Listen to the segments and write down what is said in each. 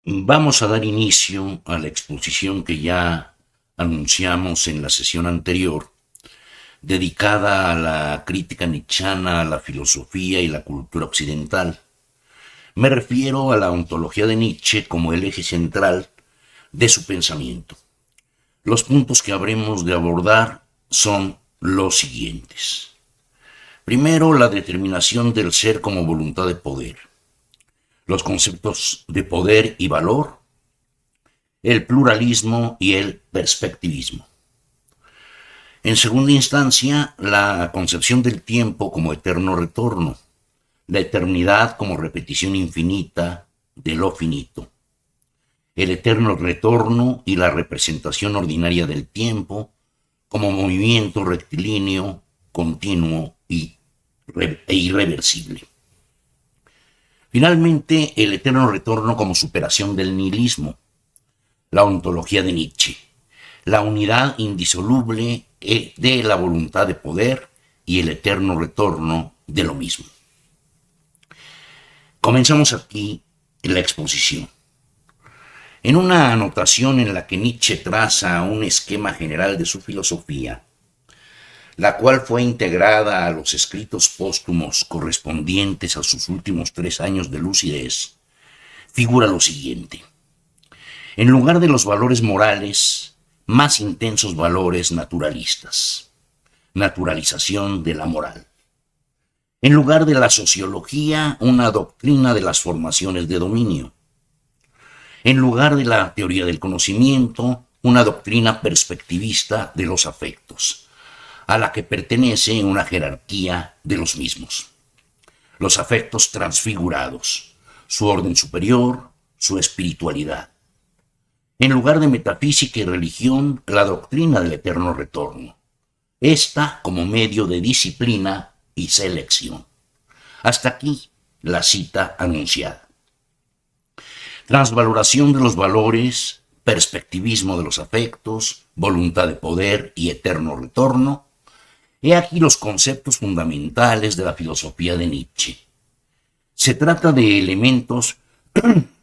Vamos a dar inicio a la exposición que ya anunciamos en la sesión anterior, dedicada a la crítica nietzscheana a la filosofía y la cultura occidental. Me refiero a la ontología de Nietzsche como el eje central de su pensamiento. Los puntos que habremos de abordar son los siguientes. Primero, la determinación del ser como voluntad de poder, los conceptos de poder y valor, el pluralismo y el perspectivismo. En segunda instancia, la concepción del tiempo como eterno retorno, la eternidad como repetición infinita de lo finito, el eterno retorno y la representación ordinaria del tiempo como movimiento rectilíneo, continuo e irreversible. Finalmente, el eterno retorno como superación del nihilismo, la ontología de Nietzsche, la unidad indisoluble de la voluntad de poder y el eterno retorno de lo mismo. Comenzamos aquí la exposición. En una anotación en la que Nietzsche traza un esquema general de su filosofía, la cual fue integrada a los escritos póstumos correspondientes a sus últimos 3 años de lucidez, figura lo siguiente. En lugar de los valores morales, más intensos valores naturalistas, naturalización de la moral. En lugar de la sociología, una doctrina de las formaciones de dominio. En lugar de la teoría del conocimiento, una doctrina perspectivista de los afectos, a la que pertenece una jerarquía de los mismos. Los afectos transfigurados, su orden superior, su espiritualidad. En lugar de metafísica y religión, la doctrina del eterno retorno. Esta como medio de disciplina y selección. Hasta aquí la cita anunciada. Transvaloración de los valores, perspectivismo de los afectos, voluntad de poder y eterno retorno. He aquí los conceptos fundamentales de la filosofía de Nietzsche. Se trata de elementos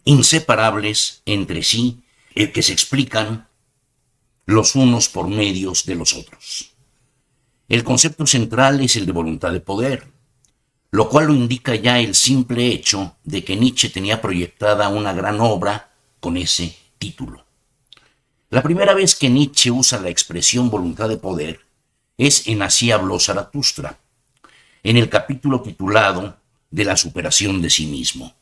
inseparables entre sí, que se explican los unos por medios de los otros. El concepto central es el de voluntad de poder, lo cual lo indica ya el simple hecho de que Nietzsche tenía proyectada una gran obra con ese título. La primera vez que Nietzsche usa la expresión voluntad de poder es en Así habló Zaratustra, en el capítulo titulado De la superación de sí mismo,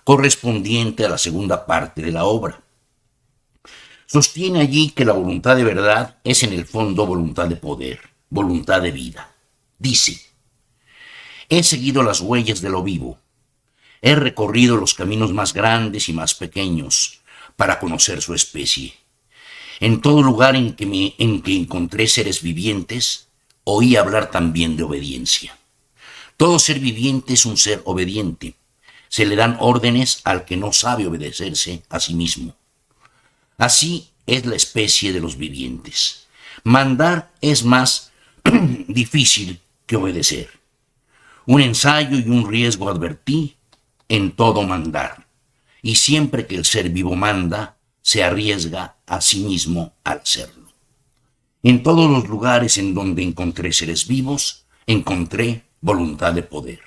correspondiente a la segunda parte de la obra. Sostiene allí que la voluntad de verdad es en el fondo voluntad de poder, voluntad de vida. Dice, he seguido las huellas de lo vivo, he recorrido los caminos más grandes y más pequeños para conocer su especie. En todo lugar en que encontré seres vivientes, oí hablar también de obediencia. Todo ser viviente es un ser obediente. Se le dan órdenes al que no sabe obedecerse a sí mismo. Así es la especie de los vivientes. Mandar es más difícil que obedecer. Un ensayo y un riesgo advertí en todo mandar. Y siempre que el ser vivo manda, se arriesga a sí mismo al hacerlo. En todos los lugares en donde encontré seres vivos, encontré voluntad de poder.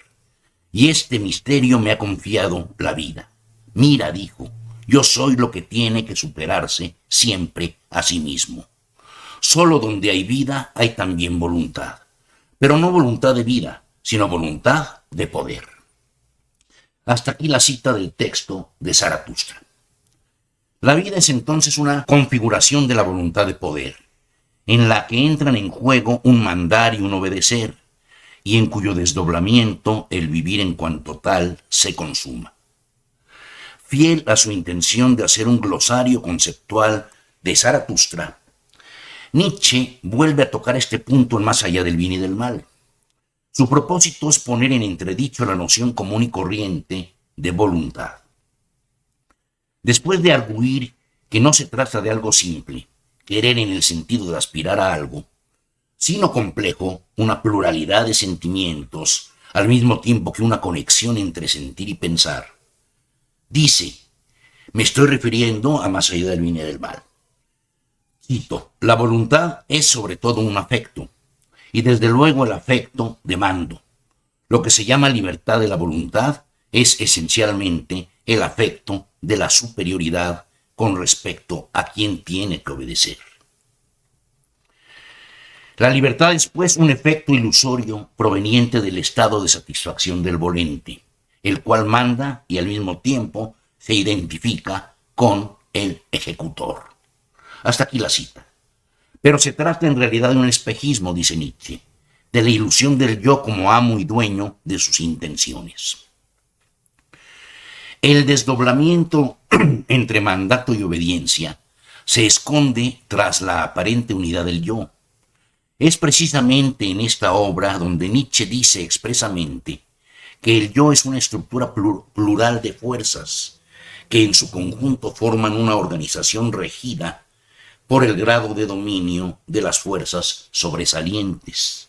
Y este misterio me ha confiado la vida. Mira, dijo, yo soy lo que tiene que superarse siempre a sí mismo. Solo donde hay vida hay también voluntad. Pero no voluntad de vida, sino voluntad de poder. Hasta aquí la cita del texto de Zaratustra. La vida es entonces una configuración de la voluntad de poder, en la que entran en juego un mandar y un obedecer, y en cuyo desdoblamiento el vivir en cuanto tal se consuma. Fiel a su intención de hacer un glosario conceptual de Zaratustra, Nietzsche vuelve a tocar este punto en Más allá del bien y del mal. Su propósito es poner en entredicho la noción común y corriente de voluntad. Después de arguir que no se trata de algo simple, querer en el sentido de aspirar a algo, sino complejo, una pluralidad de sentimientos, al mismo tiempo que una conexión entre sentir y pensar, dice, Me estoy refiriendo a más allá del bien y del mal. Cito, la voluntad es sobre todo un afecto, y desde luego el afecto de mando. Lo que se llama libertad de la voluntad es esencialmente el afecto de la superioridad con respecto a quien tiene que obedecer. La libertad es, pues, un efecto ilusorio proveniente del estado de satisfacción del volente, el cual manda y al mismo tiempo se identifica con el ejecutor. Hasta aquí la cita. Pero se trata en realidad de un espejismo, dice Nietzsche, de la ilusión del yo como amo y dueño de sus intenciones. El desdoblamiento entre mandato y obediencia se esconde tras la aparente unidad del yo. Es precisamente en esta obra donde Nietzsche dice expresamente que el yo es una estructura plural de fuerzas que en su conjunto forman una organización regida por el grado de dominio de las fuerzas sobresalientes.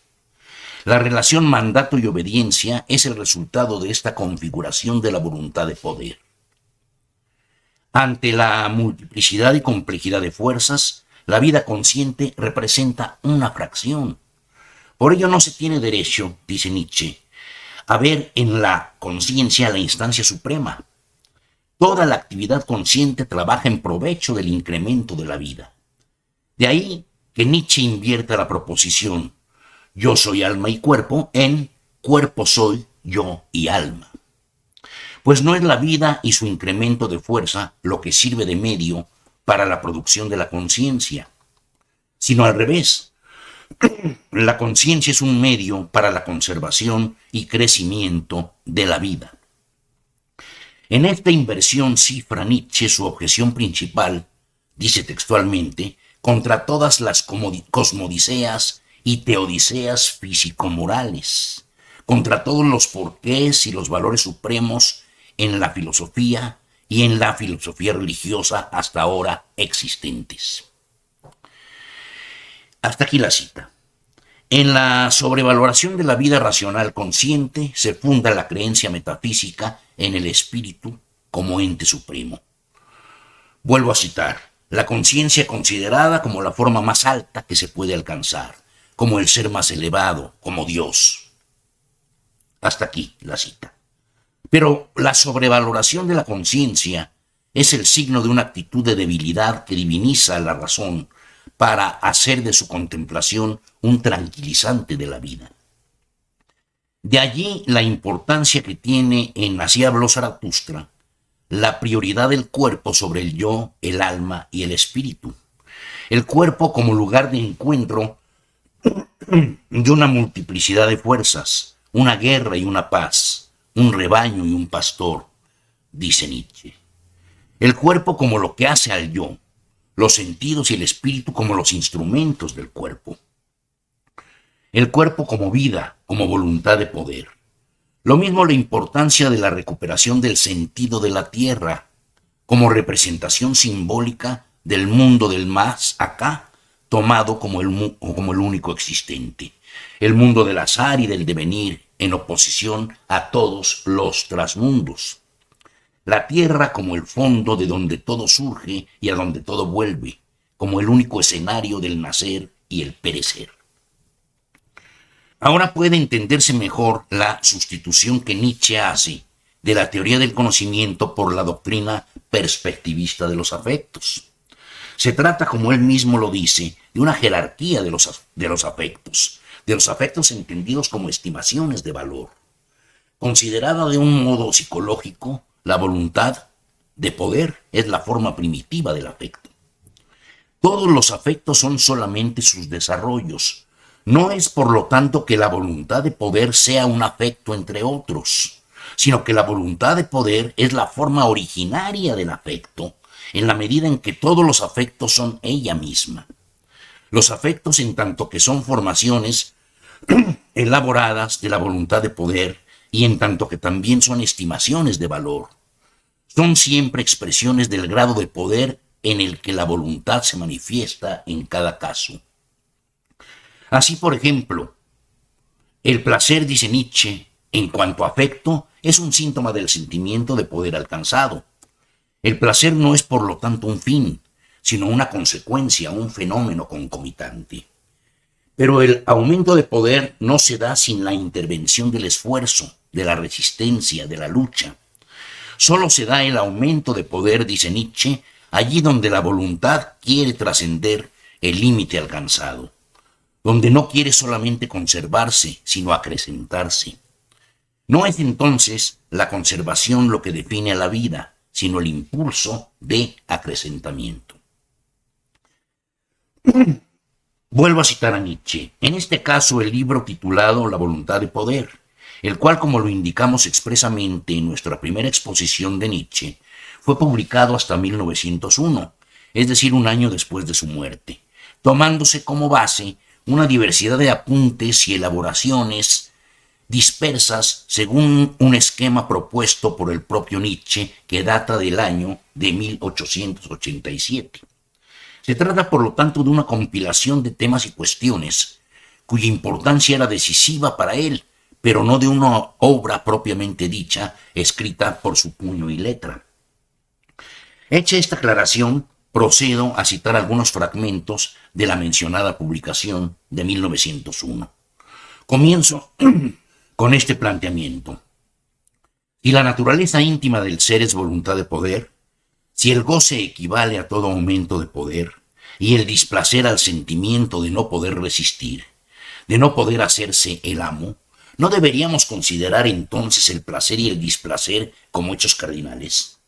La relación mandato y obediencia es el resultado de esta configuración de la voluntad de poder. Ante la multiplicidad y complejidad de fuerzas, la vida consciente representa una fracción. Por ello no se tiene derecho, dice Nietzsche, a ver en la conciencia la instancia suprema. Toda la actividad consciente trabaja en provecho del incremento de la vida. De ahí que Nietzsche invierta la proposición yo soy alma y cuerpo en cuerpo soy yo y alma. Pues no es la vida y su incremento de fuerza lo que sirve de medio para la producción de la conciencia, sino al revés. La conciencia es un medio para la conservación y crecimiento de la vida. En esta inversión cifra Nietzsche su objeción principal, dice textualmente, contra todas las cosmodiceas y teodiceas físico-morales, contra todos los porqués y los valores supremos en la filosofía y en la filosofía religiosa hasta ahora existentes. Hasta aquí la cita. En la sobrevaloración de la vida racional consciente se funda la creencia metafísica en el espíritu como ente supremo. Vuelvo a citar, la conciencia considerada como la forma más alta que se puede alcanzar, como el ser más elevado, como Dios. Hasta aquí la cita. Pero la sobrevaloración de la conciencia es el signo de una actitud de debilidad que diviniza la razón para hacer de su contemplación un tranquilizante de la vida. De allí la importancia que tiene en Así habló Zaratustra, la prioridad del cuerpo sobre el yo, el alma y el espíritu. El cuerpo como lugar de encuentro de una multiplicidad de fuerzas, una guerra y una paz, un rebaño y un pastor, dice Nietzsche. El cuerpo como lo que hace al yo, los sentidos y el espíritu como los instrumentos del cuerpo. El cuerpo como vida, como voluntad de poder. Lo mismo la importancia de la recuperación del sentido de la tierra, como representación simbólica del mundo del más acá, tomado como el único existente. El mundo del azar y del devenir, en oposición a todos los trasmundos. La tierra como el fondo de donde todo surge y a donde todo vuelve, como el único escenario del nacer y el perecer. Ahora puede entenderse mejor la sustitución que Nietzsche hace de la teoría del conocimiento por la doctrina perspectivista de los afectos. Se trata, como él mismo lo dice, de una jerarquía de los afectos entendidos como estimaciones de valor. Considerada de un modo psicológico, la voluntad de poder es la forma primitiva del afecto. Todos los afectos son solamente sus desarrollos. No es, por lo tanto, que la voluntad de poder sea un afecto entre otros, sino que la voluntad de poder es la forma originaria del afecto, en la medida en que todos los afectos son ella misma. Los afectos, en tanto que son formaciones elaboradas de la voluntad de poder, y en tanto que también son estimaciones de valor, son siempre expresiones del grado de poder en el que la voluntad se manifiesta en cada caso. Así, por ejemplo, el placer, dice Nietzsche, en cuanto a afecto, es un síntoma del sentimiento de poder alcanzado. El placer no es por lo tanto un fin, sino una consecuencia, un fenómeno concomitante. Pero el aumento de poder no se da sin la intervención del esfuerzo, de la resistencia, de la lucha. Solo se da el aumento de poder, dice Nietzsche, allí donde la voluntad quiere trascender el límite alcanzado, donde no quiere solamente conservarse, sino acrecentarse. No es entonces la conservación lo que define a la vida, sino el impulso de acrecentamiento. Vuelvo a citar a Nietzsche, en este caso el libro titulado La voluntad de poder, el cual, como lo indicamos expresamente en nuestra primera exposición de Nietzsche, fue publicado hasta 1901, es decir, un año después de su muerte, tomándose como base una diversidad de apuntes y elaboraciones dispersas según un esquema propuesto por el propio Nietzsche que data del año de 1887. Se trata, por lo tanto, de una compilación de temas y cuestiones cuya importancia era decisiva para él, pero no de una obra propiamente dicha, escrita por su puño y letra. Hecha esta aclaración, procedo a citar algunos fragmentos de la mencionada publicación de 1901. Comienzo con este planteamiento. Si la naturaleza íntima del ser es voluntad de poder, si el goce equivale a todo aumento de poder y el displacer al sentimiento de no poder resistir, de no poder hacerse el amo, ¿no deberíamos considerar entonces el placer y el displacer como hechos cardinales?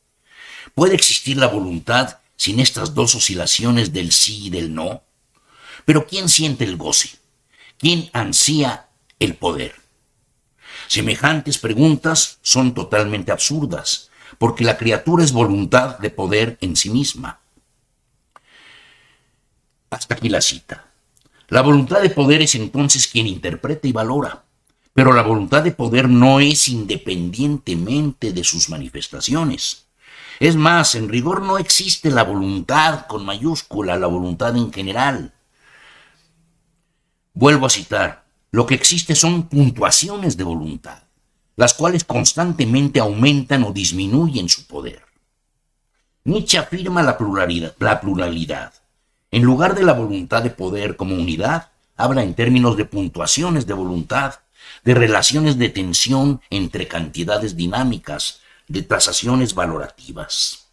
¿Puede existir la voluntad sin estas dos oscilaciones del sí y del no? Pero ¿quién siente el goce? ¿Quién ansía el poder? Semejantes preguntas son totalmente absurdas, porque la criatura es voluntad de poder en sí misma. Hasta aquí la cita. La voluntad de poder es entonces quien interpreta y valora, pero la voluntad de poder no es independientemente de sus manifestaciones. Es más, en rigor no existe la voluntad con mayúscula, la voluntad en general. Vuelvo a citar, lo que existe son puntuaciones de voluntad, las cuales constantemente aumentan o disminuyen su poder. Nietzsche afirma la pluralidad. En lugar de la voluntad de poder como unidad, habla en términos de puntuaciones de voluntad, de relaciones de tensión entre cantidades dinámicas, de tasaciones valorativas.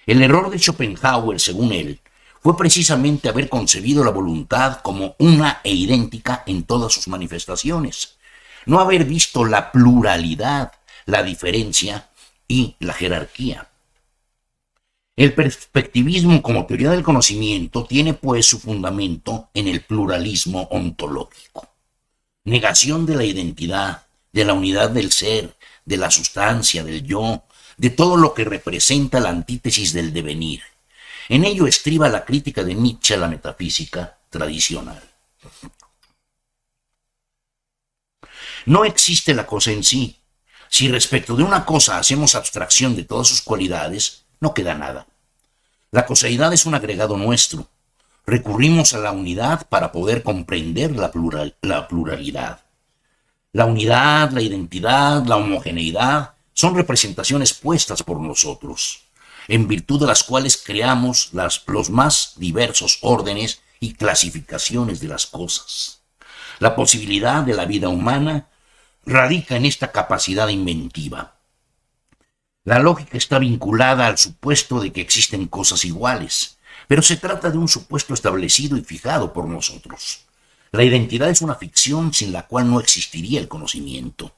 El error de Schopenhauer, según él, fue precisamente haber concebido la voluntad como una e idéntica en todas sus manifestaciones, no haber visto la pluralidad, la diferencia y la jerarquía. El perspectivismo como teoría del conocimiento tiene pues su fundamento en el pluralismo ontológico. Negación de la identidad, de la unidad del ser, de la sustancia, del yo, de todo lo que representa la antítesis del devenir. En ello estriba la crítica de Nietzsche a la metafísica tradicional. No existe la cosa en sí. Si respecto de una cosa hacemos abstracción de todas sus cualidades, no queda nada. La coseidad es un agregado nuestro. Recurrimos a la unidad para poder comprender la pluralidad. La unidad, la identidad, la homogeneidad son representaciones puestas por nosotros, en virtud de las cuales creamos los más diversos órdenes y clasificaciones de las cosas. La posibilidad de la vida humana radica en esta capacidad inventiva. La lógica está vinculada al supuesto de que existen cosas iguales, pero se trata de un supuesto establecido y fijado por nosotros. La identidad es una ficción sin la cual no existiría el conocimiento.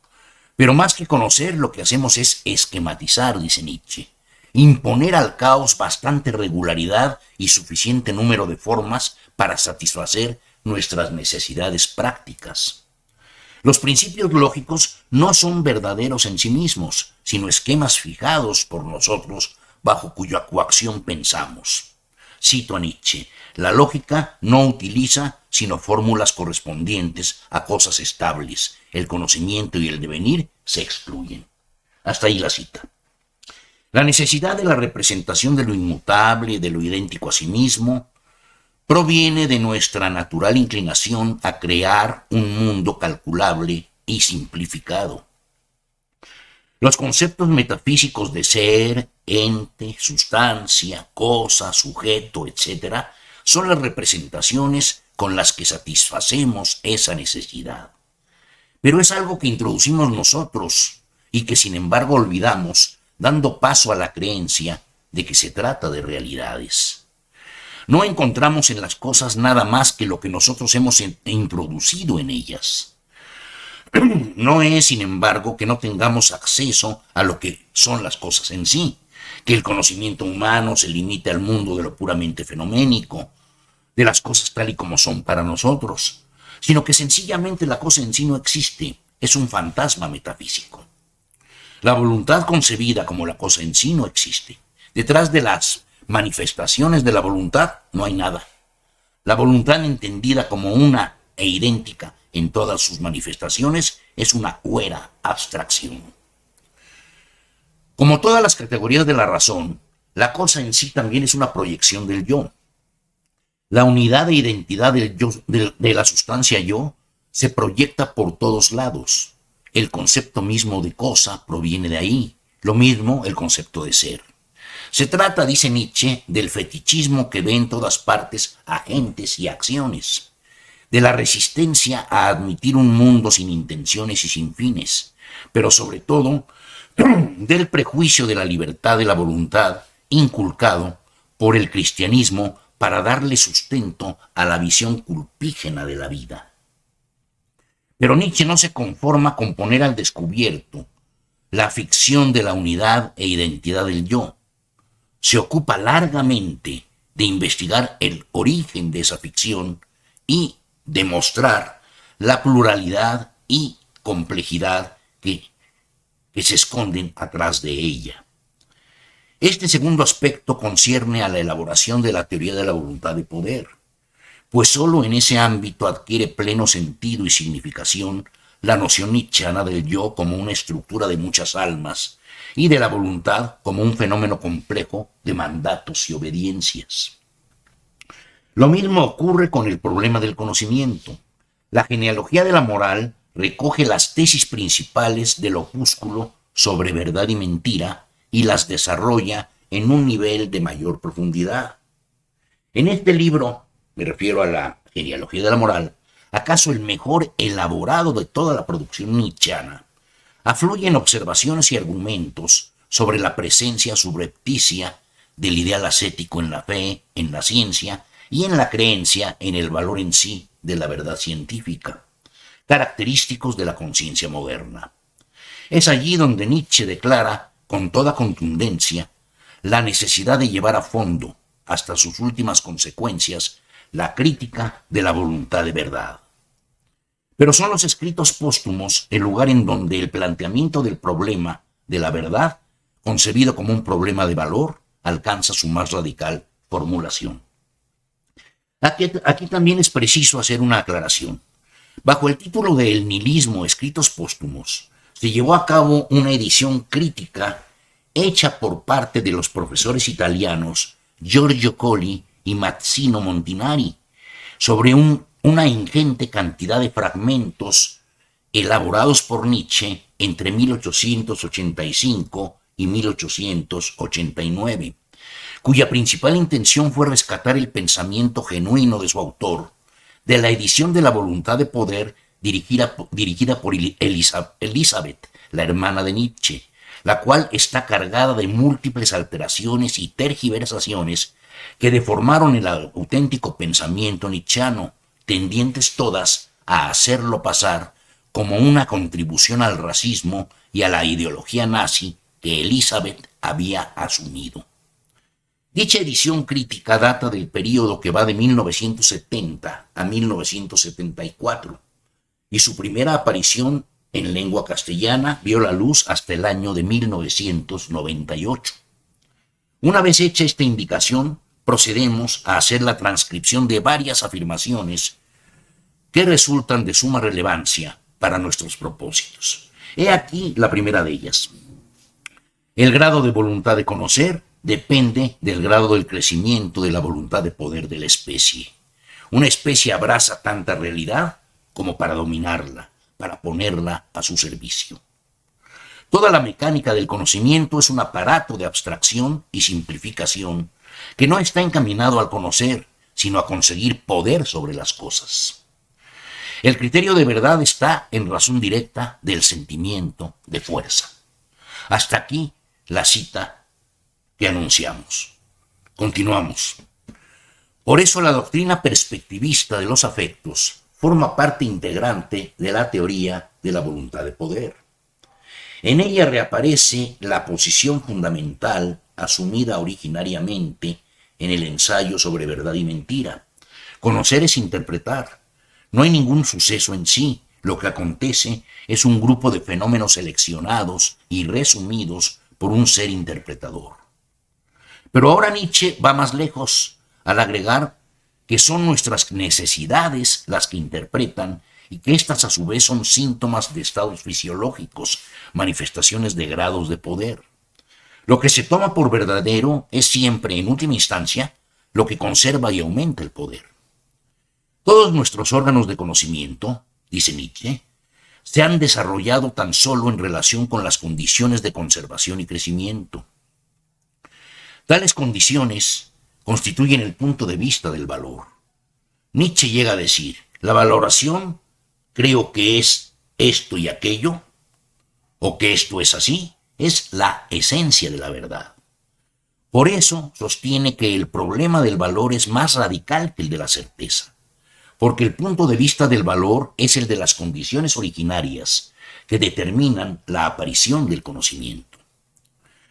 Pero más que conocer, lo que hacemos es esquematizar, dice Nietzsche, imponer al caos bastante regularidad y suficiente número de formas para satisfacer nuestras necesidades prácticas. Los principios lógicos no son verdaderos en sí mismos, sino esquemas fijados por nosotros bajo cuya coacción pensamos. Cito a Nietzsche, la lógica no utiliza sino fórmulas correspondientes a cosas estables. El conocimiento y el devenir se excluyen. Hasta ahí la cita. La necesidad de la representación de lo inmutable, de lo idéntico a sí mismo, proviene de nuestra natural inclinación a crear un mundo calculable y simplificado. Los conceptos metafísicos de ser, ente, sustancia, cosa, sujeto, etc., son las representaciones con las que satisfacemos esa necesidad. Pero es algo que introducimos nosotros y que sin embargo olvidamos, dando paso a la creencia de que se trata de realidades. No encontramos en las cosas nada más que lo que nosotros hemos introducido en ellas. No es, sin embargo, que no tengamos acceso a lo que son las cosas en sí, que el conocimiento humano se limite al mundo de lo puramente fenoménico, de las cosas tal y como son para nosotros, sino que sencillamente la cosa en sí no existe, es un fantasma metafísico. La voluntad concebida como la cosa en sí no existe. Detrás de las manifestaciones de la voluntad no hay nada. La voluntad entendida como una e idéntica en todas sus manifestaciones es una huera abstracción. Como todas las categorías de la razón, la cosa en sí también es una proyección del yo. La unidad de identidad del yo, de la sustancia yo se proyecta por todos lados. El concepto mismo de cosa proviene de ahí, lo mismo el concepto de ser. Se trata, dice Nietzsche, del fetichismo que ve en todas partes agentes y acciones, de la resistencia a admitir un mundo sin intenciones y sin fines, pero sobre todo del prejuicio de la libertad de la voluntad inculcado por el cristianismo para darle sustento a la visión culpígena de la vida. Pero Nietzsche no se conforma con poner al descubierto la ficción de la unidad e identidad del yo. Se ocupa largamente de investigar el origen de esa ficción y demostrar la pluralidad y complejidad que se esconden atrás de ella. Este segundo aspecto concierne a la elaboración de la teoría de la voluntad de poder, pues sólo en ese ámbito adquiere pleno sentido y significación la noción nietzscheana del yo como una estructura de muchas almas y de la voluntad como un fenómeno complejo de mandatos y obediencias. Lo mismo ocurre con el problema del conocimiento. La genealogía de la moral recoge las tesis principales del opúsculo sobre verdad y mentira y las desarrolla en un nivel de mayor profundidad. En este libro, me refiero a la genealogía de la moral, acaso el mejor elaborado de toda la producción nietzscheana, afluyen observaciones y argumentos sobre la presencia subrepticia del ideal ascético en la fe, en la ciencia y en la creencia en el valor en sí de la verdad científica, característicos de la conciencia moderna. Es allí donde Nietzsche declara con toda contundencia la necesidad de llevar a fondo, hasta sus últimas consecuencias, la crítica de la voluntad de verdad. Pero son los escritos póstumos el lugar en donde el planteamiento del problema de la verdad, concebido como un problema de valor, alcanza su más radical formulación. Aquí también es preciso hacer una aclaración. Bajo el título de El nihilismo, escritos póstumos, se llevó a cabo una edición crítica hecha por parte de los profesores italianos Giorgio Colli y Mazzino Montinari sobre una ingente cantidad de fragmentos elaborados por Nietzsche entre 1885 y 1889, cuya principal intención fue rescatar el pensamiento genuino de su autor, de la edición de la voluntad de poder dirigida por Elizabeth, la hermana de Nietzsche, la cual está cargada de múltiples alteraciones y tergiversaciones que deformaron el auténtico pensamiento nietzscheano, tendientes todas a hacerlo pasar como una contribución al racismo y a la ideología nazi que Elizabeth había asumido. Dicha edición crítica data del período que va de 1970 a 1974 y su primera aparición en lengua castellana vio la luz hasta el año de 1998. Una vez hecha esta indicación, procedemos a hacer la transcripción de varias afirmaciones que resultan de suma relevancia para nuestros propósitos. He aquí la primera de ellas. El grado de voluntad de conocer depende del grado del crecimiento de la voluntad de poder de la especie. Una especie abraza tanta realidad como para dominarla, para ponerla a su servicio. Toda la mecánica del conocimiento es un aparato de abstracción y simplificación que no está encaminado al conocer, sino a conseguir poder sobre las cosas. El criterio de verdad está en razón directa del sentimiento de fuerza. Hasta aquí la cita que anunciamos. Continuamos. Por eso la doctrina perspectivista de los afectos forma parte integrante de la teoría de la voluntad de poder. En ella reaparece la posición fundamental asumida originariamente en el ensayo sobre verdad y mentira. Conocer es interpretar. No hay ningún suceso en sí. Lo que acontece es un grupo de fenómenos seleccionados y resumidos por un ser interpretador. Pero ahora Nietzsche va más lejos al agregar que son nuestras necesidades las que interpretan y que éstas a su vez son síntomas de estados fisiológicos, manifestaciones de grados de poder. Lo que se toma por verdadero es siempre, en última instancia, lo que conserva y aumenta el poder. Todos nuestros órganos de conocimiento, dice Nietzsche, se han desarrollado tan solo en relación con las condiciones de conservación y crecimiento. Tales condiciones constituyen el punto de vista del valor. Nietzsche llega a decir, la valoración creo que es esto y aquello, o que esto es así, es la esencia de la verdad. Por eso sostiene que el problema del valor es más radical que el de la certeza, porque el punto de vista del valor es el de las condiciones originarias que determinan la aparición del conocimiento.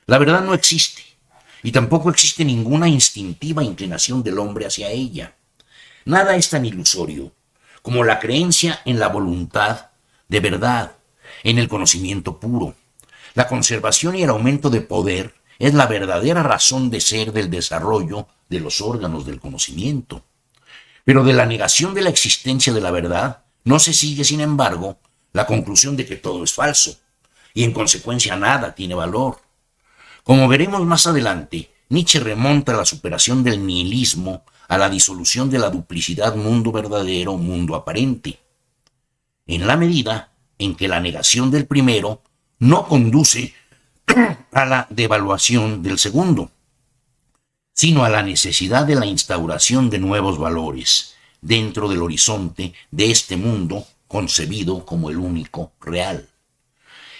La verdad no existe, y tampoco existe ninguna instintiva inclinación del hombre hacia ella. Nada es tan ilusorio como la creencia en la voluntad de verdad, en el conocimiento puro. La conservación y el aumento de poder es la verdadera razón de ser del desarrollo de los órganos del conocimiento. Pero de la negación de la existencia de la verdad no se sigue, sin embargo, la conclusión de que todo es falso, y en consecuencia nada tiene valor. Como veremos más adelante, Nietzsche remonta la superación del nihilismo a la disolución de la duplicidad mundo verdadero, mundo aparente, en la medida en que la negación del primero no conduce a la devaluación del segundo, sino a la necesidad de la instauración de nuevos valores dentro del horizonte de este mundo concebido como el único real.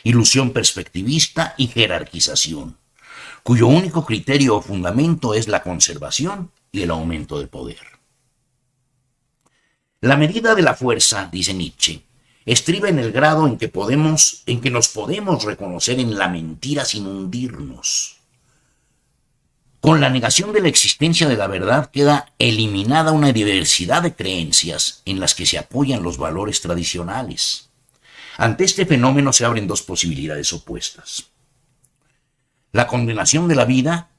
Ilusión perspectivista y jerarquización, cuyo único criterio o fundamento es la conservación y el aumento de poder. La medida de la fuerza, dice Nietzsche, estriba en el grado en que nos podemos reconocer en la mentira sin hundirnos. Con la negación de la existencia de la verdad queda eliminada una diversidad de creencias en las que se apoyan los valores tradicionales. Ante este fenómeno se abren dos posibilidades opuestas: la condenación de la vida,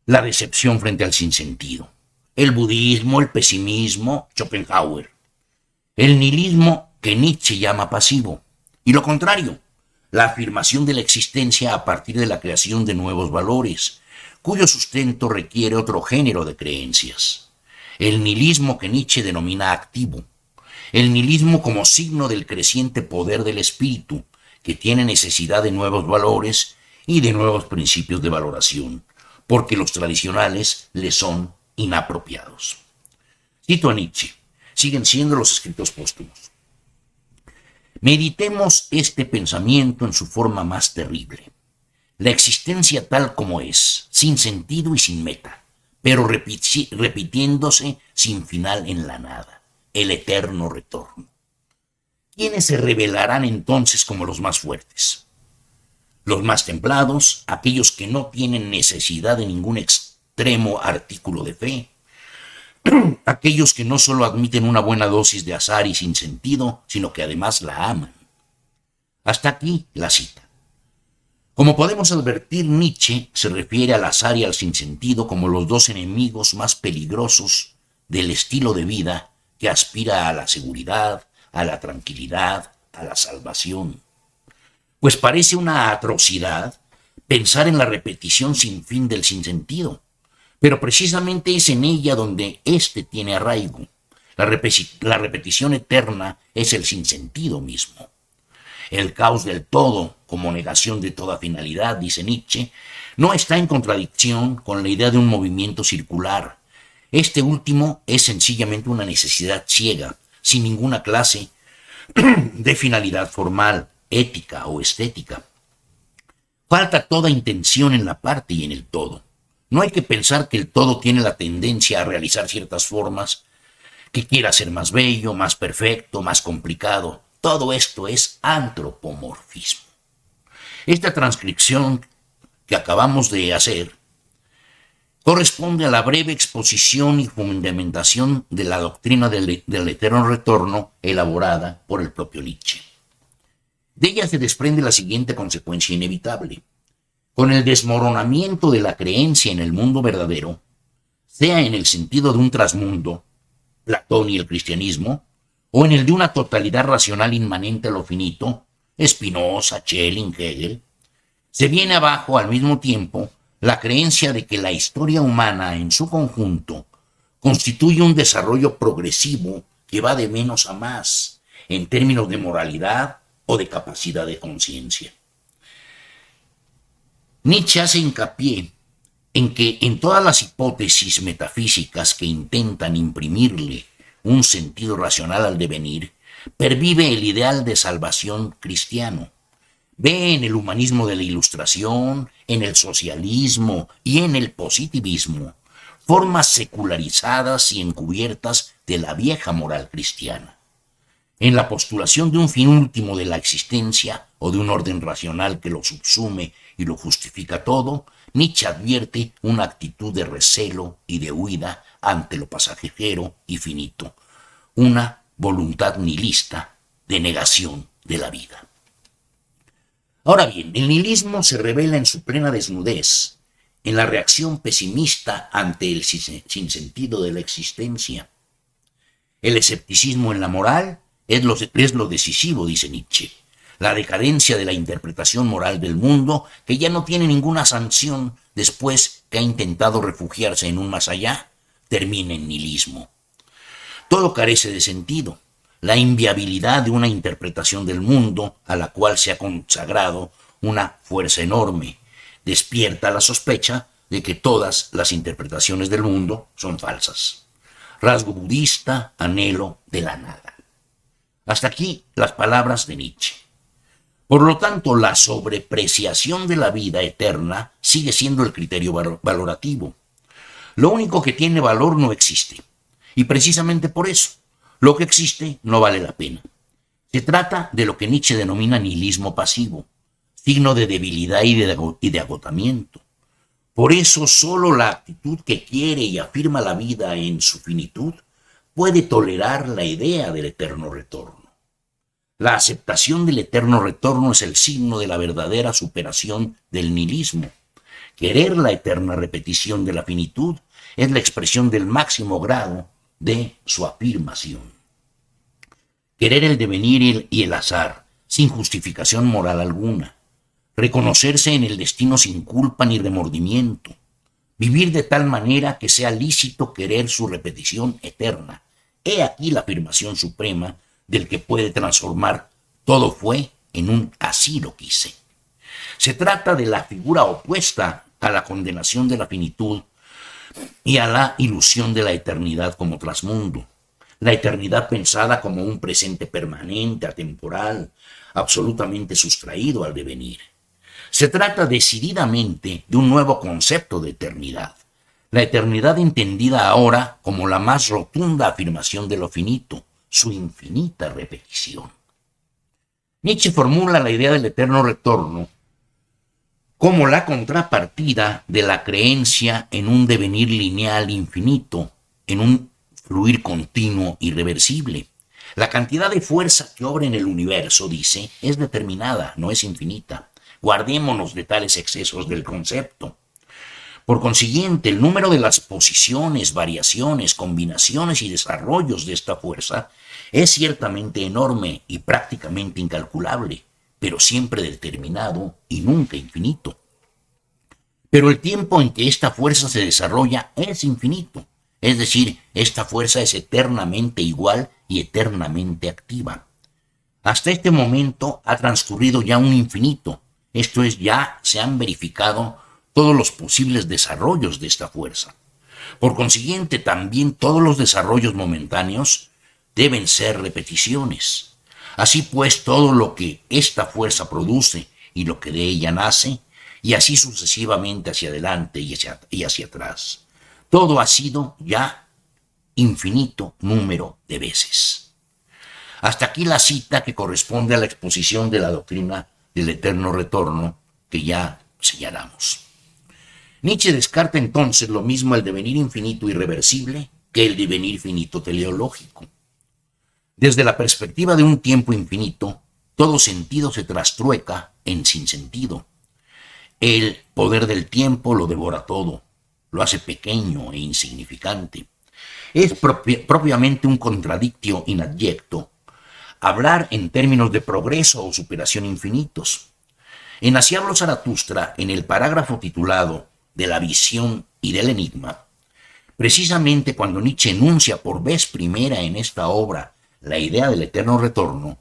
la decepción frente al sinsentido. El budismo, el pesimismo, Schopenhauer. El nihilismo, que Nietzsche llama pasivo. Y lo contrario, la afirmación de la existencia a partir de la creación de nuevos valores, cuyo sustento requiere otro género de creencias. El nihilismo que Nietzsche denomina activo. El nihilismo como signo del creciente poder del espíritu, que tiene necesidad de nuevos valores y de nuevos principios de valoración, porque los tradicionales le son inapropiados. Cito a Nietzsche. Siguen siendo los escritos póstumos. Meditemos este pensamiento en su forma más terrible. La existencia tal como es, sin sentido y sin meta, pero repitiéndose sin final en la nada, el eterno retorno. ¿Quiénes se revelarán entonces como los más fuertes? Los más templados, aquellos que no tienen necesidad de ningún extremo artículo de fe, aquellos que no solo admiten una buena dosis de azar y sin sentido, sino que además la aman. Hasta aquí la cita. Como podemos advertir, Nietzsche se refiere al azar y al sinsentido como los dos enemigos más peligrosos del estilo de vida que aspira a la seguridad, a la tranquilidad, a la salvación. Pues parece una atrocidad pensar en la repetición sin fin del sinsentido, pero precisamente es en ella donde éste tiene arraigo. La repetición eterna es el sinsentido mismo. El caos del todo, como negación de toda finalidad, dice Nietzsche, no está en contradicción con la idea de un movimiento circular. Este último es sencillamente una necesidad ciega, sin ninguna clase de finalidad formal, ética o estética. Falta toda intención en la parte y en el todo. No hay que pensar que el todo tiene la tendencia a realizar ciertas formas, que quiera ser más bello, más perfecto, más complicado. Todo esto es antropomorfismo. Esta transcripción que acabamos de hacer corresponde a la breve exposición y fundamentación de la doctrina del eterno retorno elaborada por el propio Nietzsche. De ella se desprende la siguiente consecuencia inevitable. Con el desmoronamiento de la creencia en el mundo verdadero, sea en el sentido de un trasmundo, Platón y el cristianismo, o en el de una totalidad racional inmanente a lo finito, Spinoza, Schelling, Hegel, se viene abajo al mismo tiempo la creencia de que la historia humana en su conjunto constituye un desarrollo progresivo que va de menos a más en términos de moralidad o de capacidad de conciencia. Nietzsche hace hincapié en que en todas las hipótesis metafísicas que intentan imprimirle un sentido racional al devenir, pervive el ideal de salvación cristiano. Ve en el humanismo de la Ilustración, en el socialismo y en el positivismo formas secularizadas y encubiertas de la vieja moral cristiana. En la postulación de un fin último de la existencia o de un orden racional que lo subsume y lo justifica todo, Nietzsche advierte una actitud de recelo y de huida ante lo pasajero y finito, una voluntad nihilista de negación de la vida. Ahora bien, el nihilismo se revela en su plena desnudez, en la reacción pesimista ante el sinsentido de la existencia. El escepticismo en la moral es lo decisivo, dice Nietzsche. La decadencia de la interpretación moral del mundo, que ya no tiene ninguna sanción después que ha intentado refugiarse en un más allá, termina en nihilismo. Todo carece de sentido. La inviabilidad de una interpretación del mundo a la cual se ha consagrado una fuerza enorme despierta la sospecha de que todas las interpretaciones del mundo son falsas. Rasgo budista, anhelo de la nada. Hasta aquí las palabras de Nietzsche. Por lo tanto, la sobrepreciación de la vida eterna sigue siendo el criterio valorativo. Lo único que tiene valor no existe. Y precisamente por eso, lo que existe no vale la pena. Se trata de lo que Nietzsche denomina nihilismo pasivo, signo de debilidad y de agotamiento. Por eso solo la actitud que quiere y afirma la vida en su finitud puede tolerar la idea del eterno retorno. La aceptación del eterno retorno es el signo de la verdadera superación del nihilismo. Querer la eterna repetición de la finitud es la expresión del máximo grado de su afirmación. Querer el devenir y el azar, sin justificación moral alguna. Reconocerse en el destino sin culpa ni remordimiento. Vivir de tal manera que sea lícito querer su repetición eterna. He aquí la afirmación suprema del que puede transformar todo fue en un así lo quise. Se trata de la figura opuesta a la condenación de la finitud y a la ilusión de la eternidad como trasmundo. La eternidad pensada como un presente permanente, atemporal, absolutamente sustraído al devenir. Se trata decididamente de un nuevo concepto de eternidad. La eternidad entendida ahora como la más rotunda afirmación de lo finito, su infinita repetición. Nietzsche formula la idea del eterno retorno como la contrapartida de la creencia en un devenir lineal infinito, en un fluir continuo irreversible. La cantidad de fuerza que obra en el universo, dice, es determinada, no es infinita. Guardémonos de tales excesos del concepto. Por consiguiente, el número de las posiciones, variaciones, combinaciones y desarrollos de esta fuerza es ciertamente enorme y prácticamente incalculable, pero siempre determinado y nunca infinito. Pero el tiempo en que esta fuerza se desarrolla es infinito, es decir, esta fuerza es eternamente igual y eternamente activa. Hasta este momento ha transcurrido ya un infinito. Esto es, ya se han verificado todos los posibles desarrollos de esta fuerza. Por consiguiente, también todos los desarrollos momentáneos deben ser repeticiones. Así pues, todo lo que esta fuerza produce y lo que de ella nace, y así sucesivamente hacia adelante y hacia atrás. Todo ha sido ya infinito número de veces. Hasta aquí la cita que corresponde a la exposición de la doctrina del eterno retorno que ya señalamos. Nietzsche descarta entonces lo mismo el devenir infinito irreversible que el devenir finito teleológico. Desde la perspectiva de un tiempo infinito, todo sentido se trastrueca en sinsentido. El poder del tiempo lo devora todo, lo hace pequeño e insignificante. Es propiamente un contradictio inadyecto hablar en términos de progreso o superación infinitos. En Así habló Zaratustra, en el parágrafo titulado De la visión y del enigma, precisamente cuando Nietzsche enuncia por vez primera en esta obra la idea del eterno retorno,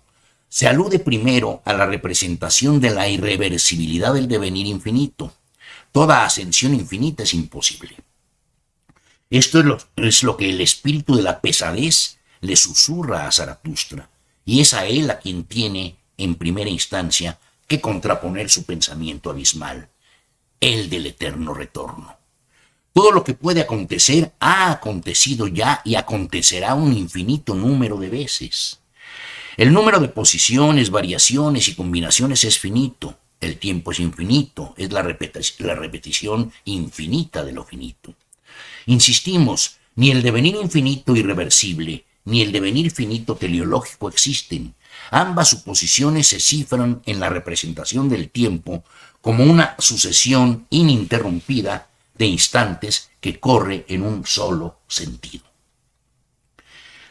se alude primero a la representación de la irreversibilidad del devenir infinito. Toda ascensión infinita es imposible. Esto es lo que el espíritu de la pesadez le susurra a Zaratustra, y es a él a quien tiene, en primera instancia, que contraponer su pensamiento abismal, el del eterno retorno. Todo lo que puede acontecer ha acontecido ya y acontecerá un infinito número de veces. El número de posiciones, variaciones y combinaciones es finito. El tiempo es infinito, es la repetición infinita de lo finito. Insistimos, ni el devenir infinito irreversible, ni el devenir finito teleológico existen. Ambas suposiciones se cifran en la representación del tiempo como una sucesión ininterrumpida de instantes que corre en un solo sentido.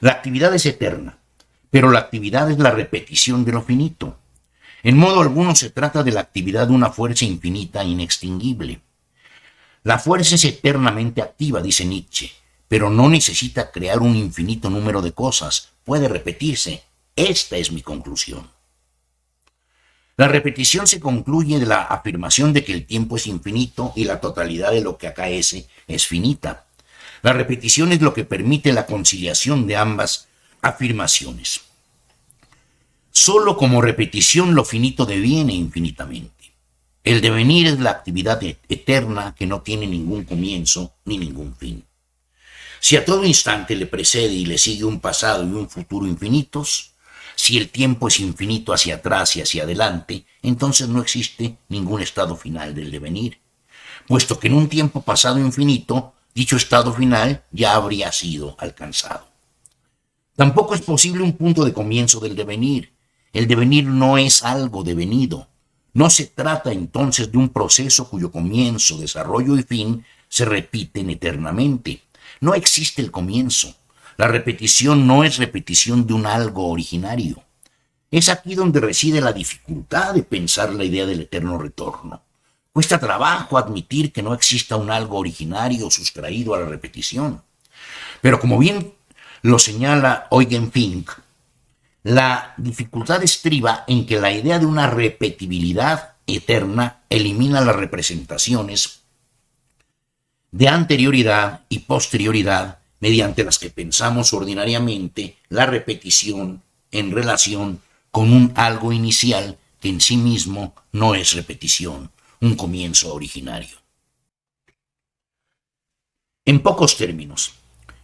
La actividad es eterna, pero la actividad es la repetición de lo finito. En modo alguno se trata de la actividad de una fuerza infinita e inextinguible. La fuerza es eternamente activa, dice Nietzsche, pero no necesita crear un infinito número de cosas, puede repetirse. Esta es mi conclusión. La repetición se concluye de la afirmación de que el tiempo es infinito y la totalidad de lo que acaece es finita. La repetición es lo que permite la conciliación de ambas afirmaciones. Solo como repetición lo finito deviene infinitamente. El devenir es la actividad eterna que no tiene ningún comienzo ni ningún fin. Si a todo instante le precede y le sigue un pasado y un futuro infinitos, si el tiempo es infinito hacia atrás y hacia adelante, entonces no existe ningún estado final del devenir, puesto que en un tiempo pasado infinito, dicho estado final ya habría sido alcanzado. Tampoco es posible un punto de comienzo del devenir. El devenir no es algo devenido. No se trata entonces de un proceso cuyo comienzo, desarrollo y fin se repiten eternamente. No existe el comienzo. La repetición no es repetición de un algo originario. Es aquí donde reside la dificultad de pensar la idea del eterno retorno. Cuesta trabajo admitir que no exista un algo originario sustraído a la repetición. Pero como bien lo señala Eugen Fink, la dificultad estriba en que la idea de una repetibilidad eterna elimina las representaciones de anterioridad y posterioridad mediante las que pensamos ordinariamente la repetición en relación con un algo inicial que en sí mismo no es repetición, un comienzo originario. En pocos términos,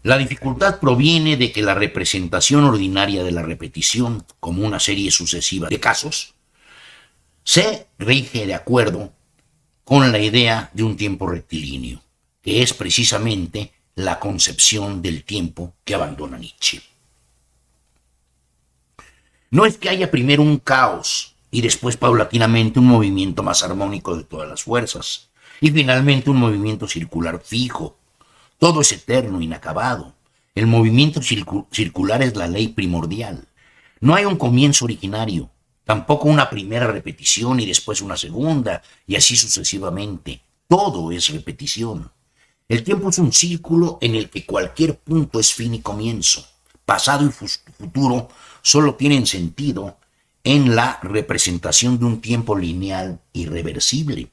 la dificultad proviene de que la representación ordinaria de la repetición, como una serie sucesiva de casos, se rige de acuerdo con la idea de un tiempo rectilíneo, que es precisamente la concepción del tiempo que abandona Nietzsche. No es que haya primero un caos y después paulatinamente un movimiento más armónico de todas las fuerzas, y finalmente un movimiento circular fijo. Todo es eterno, inacabado. El movimiento circular es la ley primordial. No hay un comienzo originario, tampoco una primera repetición y después una segunda, y así sucesivamente. Todo es repetición. El tiempo es un círculo en el que cualquier punto es fin y comienzo. Pasado y futuro solo tienen sentido en la representación de un tiempo lineal irreversible.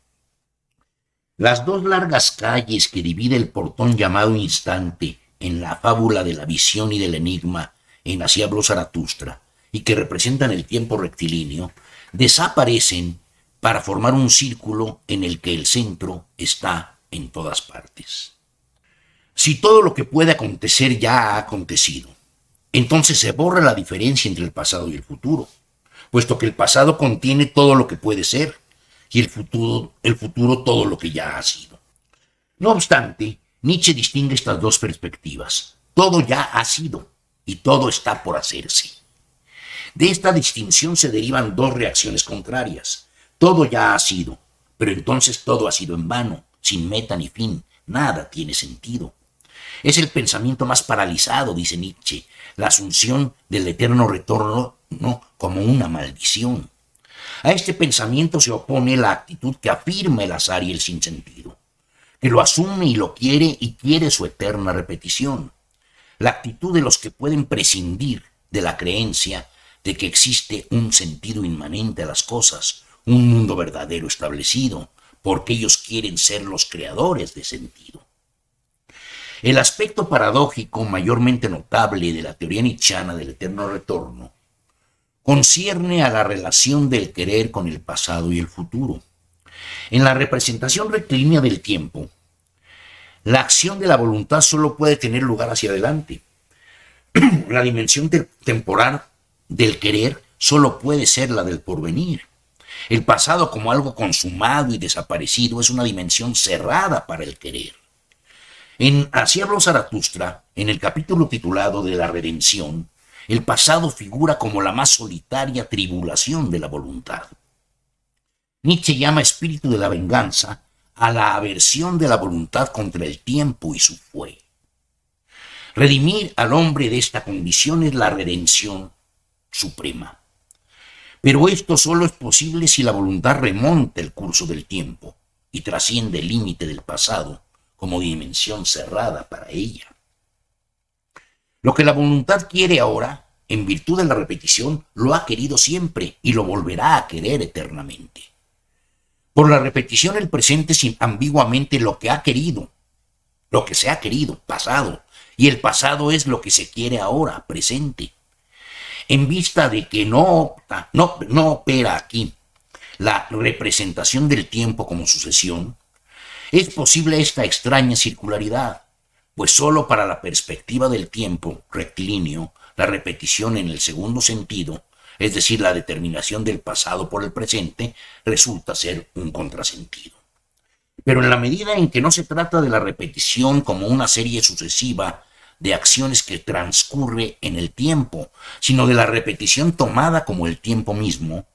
Las dos largas calles que divide el portón llamado instante en la fábula de la visión y del enigma en Así habló Zaratustra, y que representan el tiempo rectilíneo, desaparecen para formar un círculo en el que el centro está en todas partes. Si todo lo que puede acontecer ya ha acontecido, entonces se borra la diferencia entre el pasado y el futuro, puesto que el pasado contiene todo lo que puede ser y el futuro todo lo que ya ha sido. No obstante, Nietzsche distingue estas dos perspectivas. Todo ya ha sido y todo está por hacerse. De esta distinción se derivan dos reacciones contrarias. Todo ya ha sido, pero entonces todo ha sido en vano, sin meta ni fin, nada tiene sentido. Es el pensamiento más paralizado, dice Nietzsche, la asunción del eterno retorno como una maldición. A este pensamiento se opone la actitud que afirma el azar y el sinsentido, que lo asume y lo quiere y quiere su eterna repetición. La actitud de los que pueden prescindir de la creencia de que existe un sentido inmanente a las cosas, un mundo verdadero establecido, porque ellos quieren ser los creadores de sentido. El aspecto paradójico mayormente notable de la teoría nietzscheana del eterno retorno concierne a la relación del querer con el pasado y el futuro. En la representación rectilínea del tiempo, la acción de la voluntad solo puede tener lugar hacia adelante. La dimensión temporal del querer solo puede ser la del porvenir. El pasado como algo consumado y desaparecido es una dimensión cerrada para el querer. En Así habló Zaratustra, en el capítulo titulado de la redención, el pasado figura como la más solitaria tribulación de la voluntad. Nietzsche llama espíritu de la venganza a la aversión de la voluntad contra el tiempo y su fue. Redimir al hombre de esta condición es la redención suprema. Pero esto solo es posible si la voluntad remonta el curso del tiempo y trasciende el límite del pasado como dimensión cerrada para ella. Lo que la voluntad quiere ahora, en virtud de la repetición, lo ha querido siempre y lo volverá a querer eternamente. Por la repetición el presente es ambiguamente lo que ha querido, lo que se ha querido, pasado, y el pasado es lo que se quiere ahora, presente. En vista de que no opera aquí la representación del tiempo como sucesión, es posible esta extraña circularidad, pues solo para la perspectiva del tiempo rectilíneo, la repetición en el segundo sentido, es decir, la determinación del pasado por el presente, resulta ser un contrasentido. Pero en la medida en que no se trata de la repetición como una serie sucesiva de acciones que transcurre en el tiempo, sino de la repetición tomada como el tiempo mismo,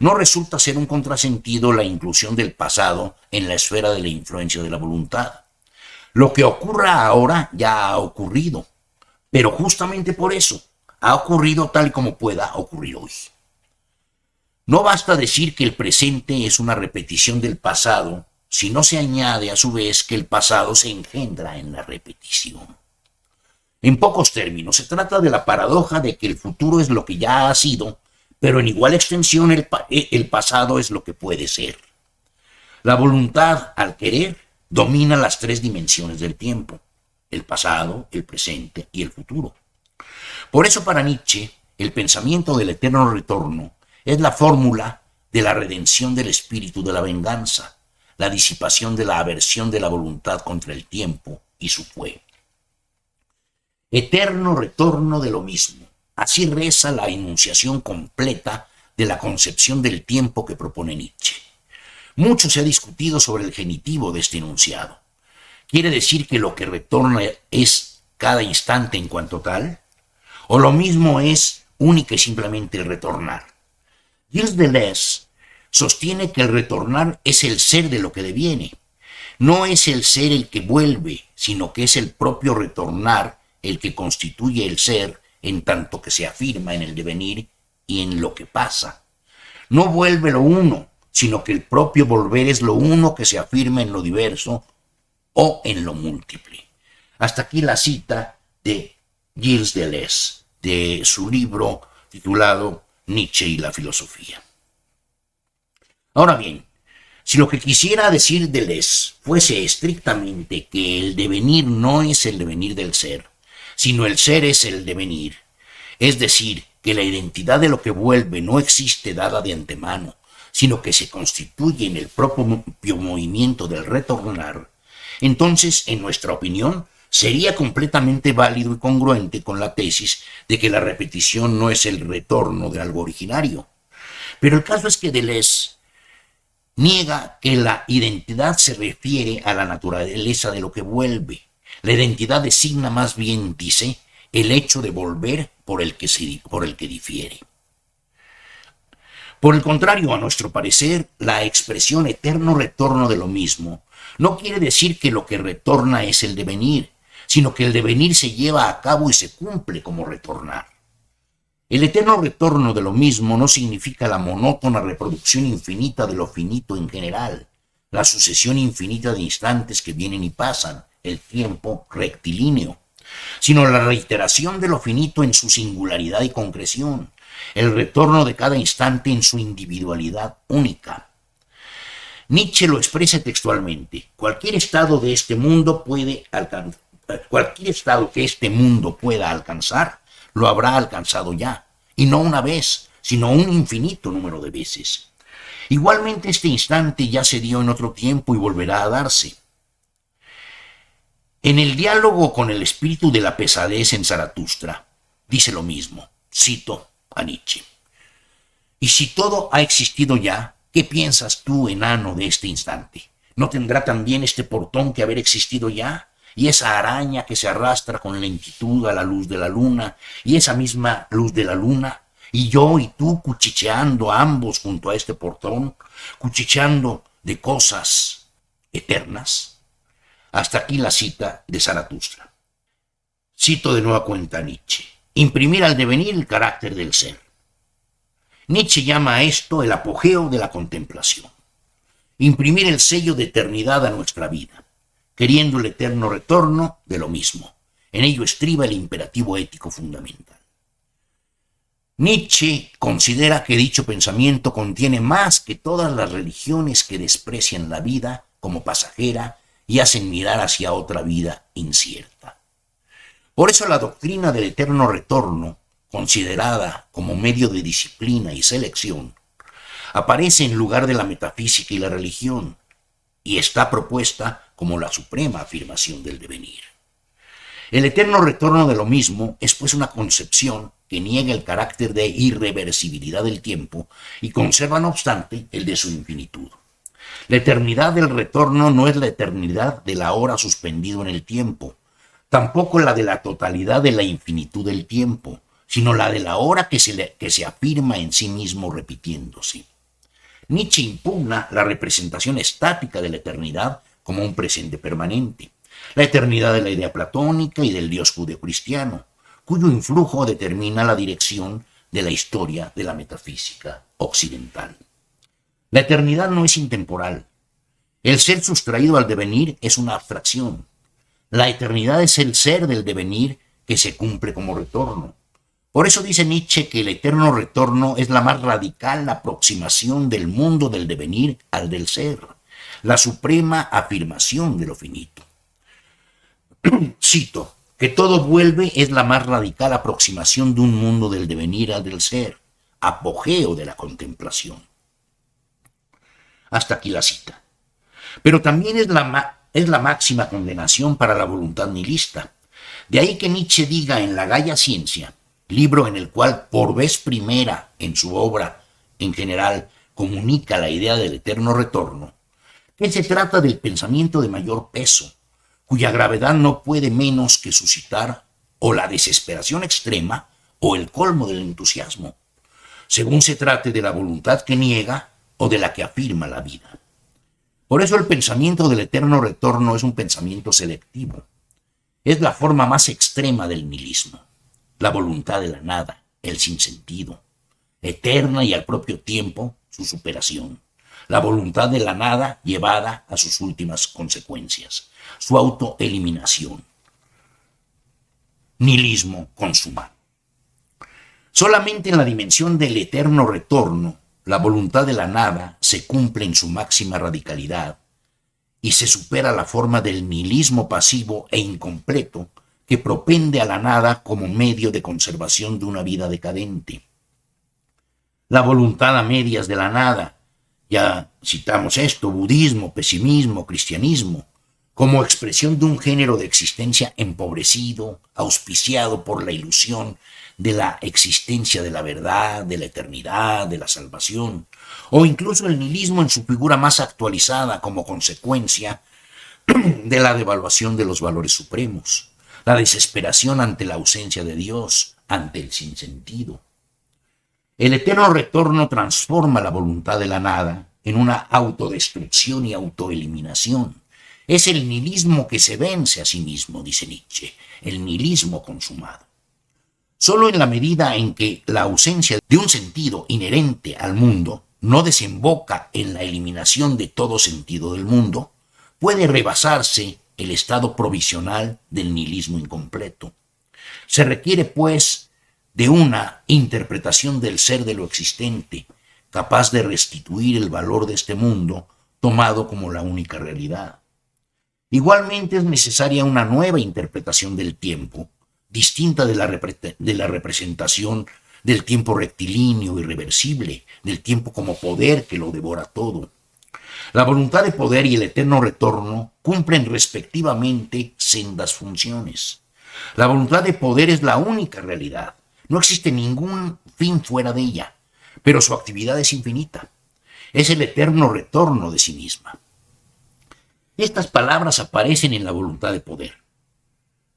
no resulta ser un contrasentido la inclusión del pasado en la esfera de la influencia de la voluntad. Lo que ocurra ahora ya ha ocurrido, pero justamente por eso ha ocurrido tal y como pueda ocurrir hoy. No basta decir que el presente es una repetición del pasado, si no se añade a su vez que el pasado se engendra en la repetición. En pocos términos, se trata de la paradoja de que el futuro es lo que ya ha sido, pero en igual extensión el pasado es lo que puede ser. La voluntad, al querer, domina las tres dimensiones del tiempo: el pasado, el presente y el futuro. Por eso para Nietzsche, el pensamiento del eterno retorno es la fórmula de la redención del espíritu de la venganza, la disipación de la aversión de la voluntad contra el tiempo y su fue. Eterno retorno de lo mismo. Así reza la enunciación completa de la concepción del tiempo que propone Nietzsche. Mucho se ha discutido sobre el genitivo de este enunciado. ¿Quiere decir que lo que retorna es cada instante en cuanto tal? ¿O lo mismo es única y simplemente el retornar? Gilles Deleuze sostiene que el retornar es el ser de lo que deviene. No es el ser el que vuelve, sino que es el propio retornar el que constituye el ser en tanto que se afirma en el devenir y en lo que pasa. No vuelve lo uno, sino que el propio volver es lo uno que se afirma en lo diverso o en lo múltiple. Hasta aquí la cita de Gilles Deleuze, de su libro titulado Nietzsche y la filosofía. Ahora bien, si lo que quisiera decir Deleuze fuese estrictamente que el devenir no es el devenir del ser, sino el ser es el devenir, es decir, que la identidad de lo que vuelve no existe dada de antemano, sino que se constituye en el propio movimiento del retornar, entonces, en nuestra opinión, sería completamente válido y congruente con la tesis de que la repetición no es el retorno de algo originario. Pero el caso es que Deleuze niega que la identidad se refiere a la naturaleza de lo que vuelve. La identidad designa más bien, dice, el hecho de volver por el que difiere. Por el contrario, a nuestro parecer, la expresión eterno retorno de lo mismo no quiere decir que lo que retorna es el devenir, sino que el devenir se lleva a cabo y se cumple como retornar. El eterno retorno de lo mismo no significa la monótona reproducción infinita de lo finito en general, la sucesión infinita de instantes que vienen y pasan, el tiempo rectilíneo, sino la reiteración de lo finito en su singularidad y concreción, el retorno de cada instante en su individualidad única. Nietzsche lo expresa textualmente: cualquier estado que este mundo pueda alcanzar, lo habrá alcanzado ya, y no una vez, sino un infinito número de veces. Igualmente este instante ya se dio en otro tiempo y volverá a darse. En el diálogo con el espíritu de la pesadez en Zaratustra, dice lo mismo, cito a Nietzsche: y si todo ha existido ya, ¿qué piensas tú, enano, de este instante? ¿No tendrá también este portón que haber existido ya? Y esa araña que se arrastra con lentitud a la luz de la luna, y esa misma luz de la luna, y yo y tú cuchicheando ambos junto a este portón, cuchicheando de cosas eternas. Hasta aquí la cita de Zaratustra. Cito de nueva cuenta a Nietzsche: imprimir al devenir el carácter del ser. Nietzsche llama a esto el apogeo de la contemplación. Imprimir el sello de eternidad a nuestra vida, queriendo el eterno retorno de lo mismo. En ello estriba el imperativo ético fundamental. Nietzsche considera que dicho pensamiento contiene más que todas las religiones que desprecian la vida como pasajera y hacen mirar hacia otra vida incierta. Por eso la doctrina del eterno retorno, considerada como medio de disciplina y selección, aparece en lugar de la metafísica y la religión, y está propuesta como la suprema afirmación del devenir. El eterno retorno de lo mismo es pues una concepción que niega el carácter de irreversibilidad del tiempo y conserva no obstante el de su infinitud. La eternidad del retorno no es la eternidad de la hora suspendido en el tiempo, tampoco la de la totalidad de la infinitud del tiempo, sino la de la hora que se afirma en sí mismo repitiéndose. Nietzsche impugna la representación estática de la eternidad como un presente permanente, la eternidad de la idea platónica y del Dios judeocristiano, cuyo influjo determina la dirección de la historia de la metafísica occidental. La eternidad no es intemporal. El ser sustraído al devenir es una abstracción. La eternidad es el ser del devenir que se cumple como retorno. Por eso dice Nietzsche que el eterno retorno es la más radical aproximación del mundo del devenir al del ser, la suprema afirmación de lo finito. Cito: que todo vuelve es la más radical aproximación de un mundo del devenir al del ser, apogeo de la contemplación. Hasta aquí la cita. Pero también es la máxima condenación para la voluntad nihilista. De ahí que Nietzsche diga en La Gaia Ciencia, libro en el cual por vez primera en su obra en general comunica la idea del eterno retorno, que se trata del pensamiento de mayor peso, cuya gravedad no puede menos que suscitar o la desesperación extrema o el colmo del entusiasmo, según se trate de la voluntad que niega o de la que afirma la vida. Por eso el pensamiento del eterno retorno es un pensamiento selectivo. Es la forma más extrema del nihilismo, la voluntad de la nada, el sinsentido, eterna y al propio tiempo su superación, la voluntad de la nada llevada a sus últimas consecuencias, su autoeliminación. Nihilismo consumado. Solamente en la dimensión del eterno retorno, la voluntad de la nada se cumple en su máxima radicalidad y se supera la forma del nihilismo pasivo e incompleto que propende a la nada como medio de conservación de una vida decadente. La voluntad a medias de la nada, ya citamos esto, budismo, pesimismo, cristianismo, como expresión de un género de existencia empobrecido, auspiciado por la ilusión de la existencia de la verdad, de la eternidad, de la salvación, o incluso el nihilismo en su figura más actualizada como consecuencia de la devaluación de los valores supremos, la desesperación ante la ausencia de Dios, ante el sinsentido. El eterno retorno transforma la voluntad de la nada en una autodestrucción y autoeliminación. Es el nihilismo que se vence a sí mismo, dice Nietzsche, el nihilismo consumado. Solo en la medida en que la ausencia de un sentido inherente al mundo no desemboca en la eliminación de todo sentido del mundo, puede rebasarse el estado provisional del nihilismo incompleto. Se requiere, pues, de una interpretación del ser de lo existente, capaz de restituir el valor de este mundo tomado como la única realidad. Igualmente es necesaria una nueva interpretación del tiempo, distinta de la representación del tiempo rectilíneo, irreversible, del tiempo como poder que lo devora todo. La voluntad de poder y el eterno retorno cumplen respectivamente sendas funciones. La voluntad de poder es la única realidad. No existe ningún fin fuera de ella, pero su actividad es infinita. Es el eterno retorno de sí misma. Estas palabras aparecen en la voluntad de poder.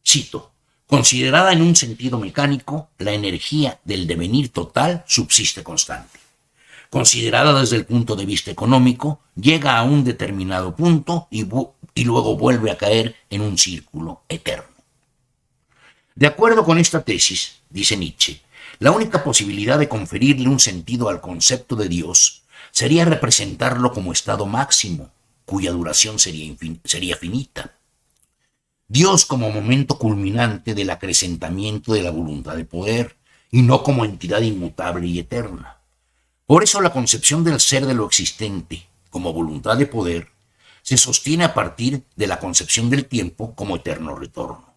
Cito: considerada en un sentido mecánico, la energía del devenir total subsiste constante. Considerada desde el punto de vista económico, llega a un determinado punto y luego vuelve a caer en un círculo eterno. De acuerdo con esta tesis, dice Nietzsche, la única posibilidad de conferirle un sentido al concepto de Dios sería representarlo como estado máximo, cuya duración sería finita. Dios como momento culminante del acrecentamiento de la voluntad de poder, y no como entidad inmutable y eterna. Por eso la concepción del ser de lo existente como voluntad de poder se sostiene a partir de la concepción del tiempo como eterno retorno.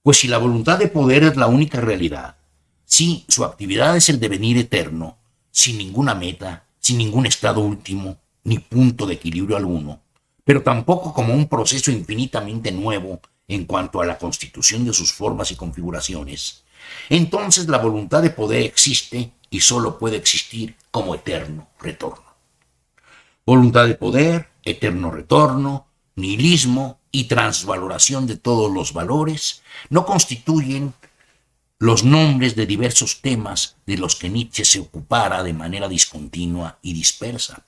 Pues si la voluntad de poder es la única realidad, si su actividad es el devenir eterno, sin ninguna meta, sin ningún estado último, ni punto de equilibrio alguno, pero tampoco como un proceso infinitamente nuevo en cuanto a la constitución de sus formas y configuraciones, entonces la voluntad de poder existe y solo puede existir como eterno retorno. Voluntad de poder, eterno retorno, nihilismo y transvaloración de todos los valores no constituyen los nombres de diversos temas de los que Nietzsche se ocupara de manera discontinua y dispersa.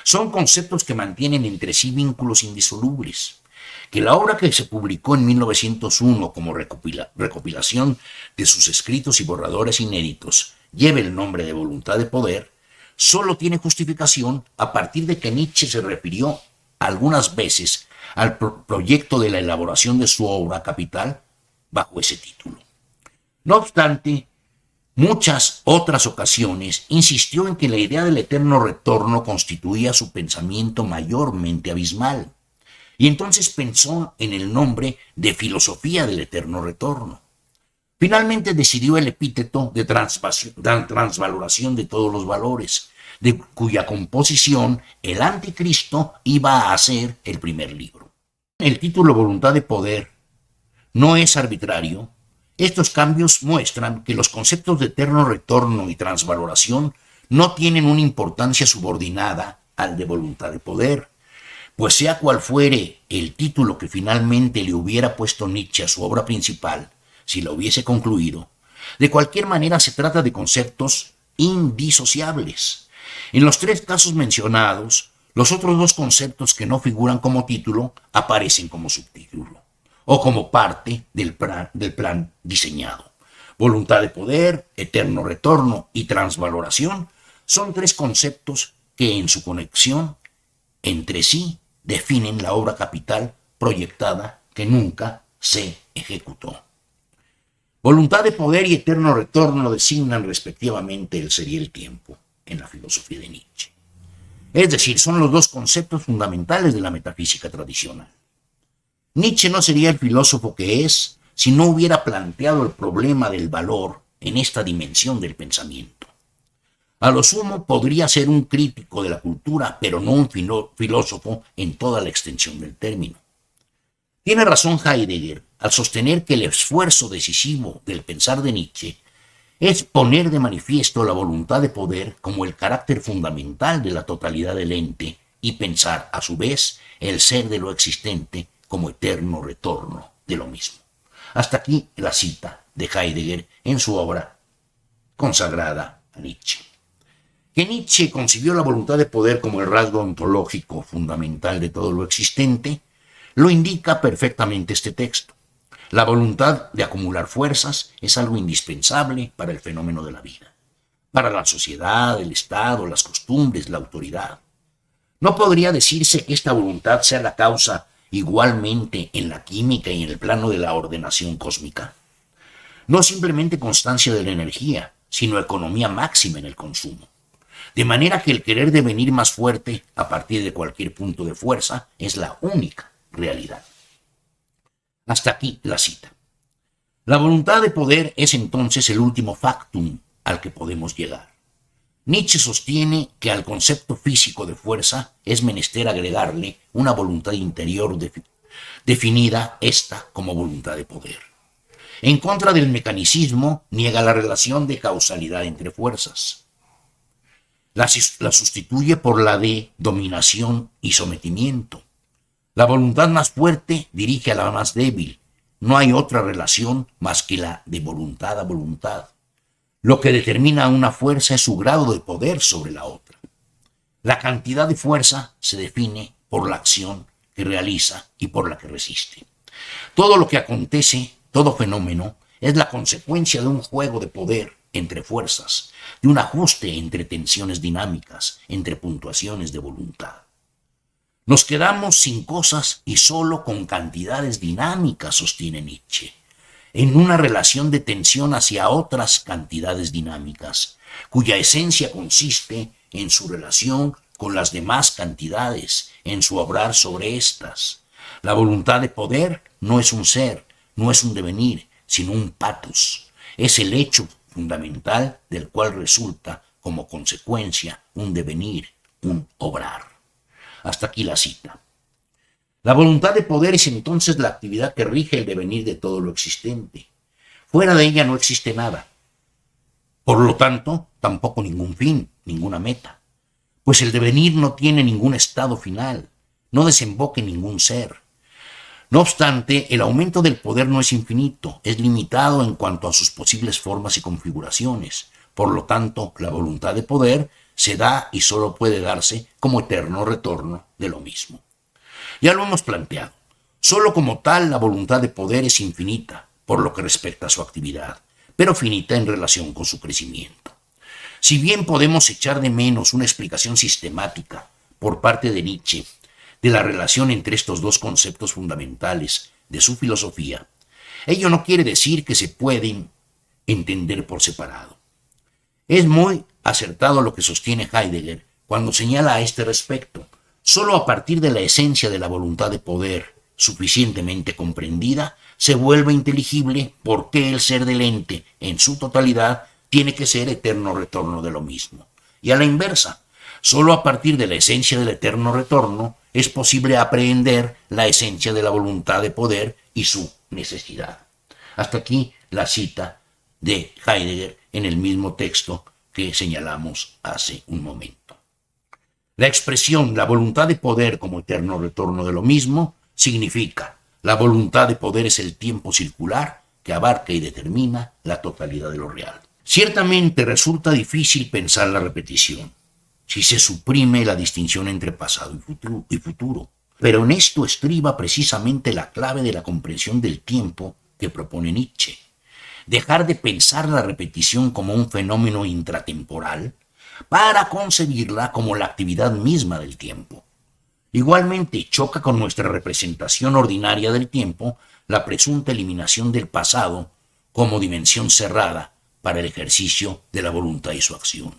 Son conceptos que mantienen entre sí vínculos indisolubles. Que la obra que se publicó en 1901 como recopilación de sus escritos y borradores inéditos lleve el nombre de Voluntad de Poder, solo tiene justificación a partir de que Nietzsche se refirió algunas veces al proyecto de la elaboración de su obra capital bajo ese título. No obstante, muchas otras ocasiones insistió en que la idea del eterno retorno constituía su pensamiento mayormente abismal, y entonces pensó en el nombre de filosofía del eterno retorno. Finalmente decidió el epíteto de transvaloración de todos los valores, de cuya composición el Anticristo iba a ser el primer libro. El título Voluntad de Poder no es arbitrario. Estos cambios muestran que los conceptos de eterno retorno y transvaloración no tienen una importancia subordinada al de voluntad de poder, pues sea cual fuere el título que finalmente le hubiera puesto Nietzsche a su obra principal, si la hubiese concluido, de cualquier manera se trata de conceptos indisociables. En los tres casos mencionados, los otros dos conceptos que no figuran como título aparecen como subtítulo o como parte del plan diseñado. Voluntad de poder, eterno retorno y transvaloración son tres conceptos que en su conexión entre sí definen la obra capital proyectada que nunca se ejecutó. Voluntad de poder y eterno retorno designan respectivamente el ser y el tiempo en la filosofía de Nietzsche. Es decir, son los dos conceptos fundamentales de la metafísica tradicional. Nietzsche no sería el filósofo que es si no hubiera planteado el problema del valor en esta dimensión del pensamiento. A lo sumo podría ser un crítico de la cultura, pero no un filósofo en toda la extensión del término. Tiene razón Heidegger al sostener que el esfuerzo decisivo del pensar de Nietzsche es poner de manifiesto la voluntad de poder como el carácter fundamental de la totalidad del ente y pensar, a su vez, el ser de lo existente como eterno retorno de lo mismo. Hasta aquí la cita de Heidegger en su obra consagrada a Nietzsche. Que Nietzsche concibió la voluntad de poder como el rasgo ontológico fundamental de todo lo existente, lo indica perfectamente este texto. La voluntad de acumular fuerzas es algo indispensable para el fenómeno de la vida, para la sociedad, el Estado, las costumbres, la autoridad. No podría decirse que esta voluntad sea la causa igualmente en la química y en el plano de la ordenación cósmica. No simplemente constancia de la energía, sino economía máxima en el consumo. De manera que el querer devenir más fuerte a partir de cualquier punto de fuerza es la única realidad. Hasta aquí la cita. La voluntad de poder es entonces el último factum al que podemos llegar. Nietzsche sostiene que al concepto físico de fuerza es menester agregarle una voluntad interior definida esta como voluntad de poder. En contra del mecanicismo, niega la relación de causalidad entre fuerzas. La sustituye por la de dominación y sometimiento. La voluntad más fuerte dirige a la más débil. No hay otra relación más que la de voluntad a voluntad. Lo que determina a una fuerza es su grado de poder sobre la otra. La cantidad de fuerza se define por la acción que realiza y por la que resiste. Todo lo que acontece, todo fenómeno, es la consecuencia de un juego de poder entre fuerzas, de un ajuste entre tensiones dinámicas, entre puntuaciones de voluntad. Nos quedamos sin cosas y solo con cantidades dinámicas, sostiene Nietzsche, en una relación de tensión hacia otras cantidades dinámicas, cuya esencia consiste en su relación con las demás cantidades, en su obrar sobre éstas. La voluntad de poder no es un ser, no es un devenir, sino un patos. Es el hecho fundamental del cual resulta como consecuencia un devenir, un obrar. Hasta aquí la cita. La voluntad de poder es entonces la actividad que rige el devenir de todo lo existente. Fuera de ella no existe nada. Por lo tanto, tampoco ningún fin, ninguna meta. Pues el devenir no tiene ningún estado final, no desemboca en ningún ser. No obstante, el aumento del poder no es infinito, es limitado en cuanto a sus posibles formas y configuraciones. Por lo tanto, la voluntad de poder se da y solo puede darse como eterno retorno de lo mismo. Ya lo hemos planteado. Solo como tal la voluntad de poder es infinita, por lo que respecta a su actividad, pero finita en relación con su crecimiento. Si bien podemos echar de menos una explicación sistemática por parte de Nietzsche de la relación entre estos dos conceptos fundamentales de su filosofía, ello no quiere decir que se pueden entender por separado. Es muy acertado lo que sostiene Heidegger cuando señala a este respecto. Solo a partir de la esencia de la voluntad de poder suficientemente comprendida se vuelve inteligible por qué el ser del ente en su totalidad tiene que ser eterno retorno de lo mismo. Y a la inversa, solo a partir de la esencia del eterno retorno es posible aprehender la esencia de la voluntad de poder y su necesidad. Hasta aquí la cita de Heidegger en el mismo texto que señalamos hace un momento. La expresión la voluntad de poder como eterno retorno de lo mismo significa la voluntad de poder es el tiempo circular que abarca y determina la totalidad de lo real. Ciertamente resulta difícil pensar la repetición si se suprime la distinción entre pasado y futuro, pero en esto estriba precisamente la clave de la comprensión del tiempo que propone Nietzsche. Dejar de pensar la repetición como un fenómeno intratemporal para concebirla como la actividad misma del tiempo. Igualmente choca con nuestra representación ordinaria del tiempo la presunta eliminación del pasado como dimensión cerrada para el ejercicio de la voluntad y su acción.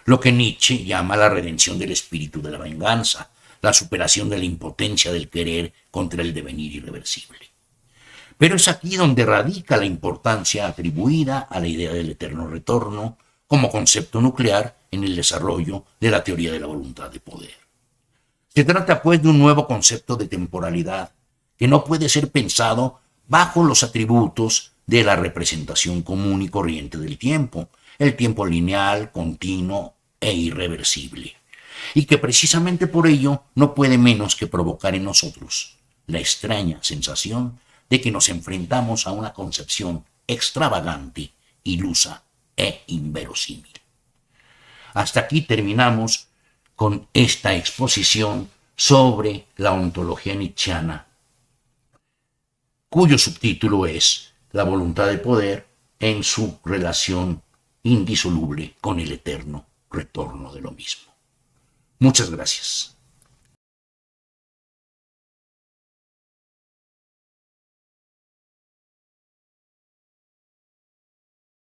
Lo que Nietzsche llama la redención del espíritu de la venganza, la superación de la impotencia del querer contra el devenir irreversible. Pero es aquí donde radica la importancia atribuida a la idea del eterno retorno como concepto nuclear en el desarrollo de la teoría de la voluntad de poder. Se trata pues de un nuevo concepto de temporalidad que no puede ser pensado bajo los atributos de la representación común y corriente del tiempo, el tiempo lineal, continuo e irreversible, y que precisamente por ello no puede menos que provocar en nosotros la extraña sensación de que nos enfrentamos a una concepción extravagante, ilusa e inverosímil. Hasta aquí terminamos con esta exposición sobre la ontología nietzscheana, cuyo subtítulo es La voluntad de poder en su relación indisoluble con el eterno retorno de lo mismo. Muchas gracias.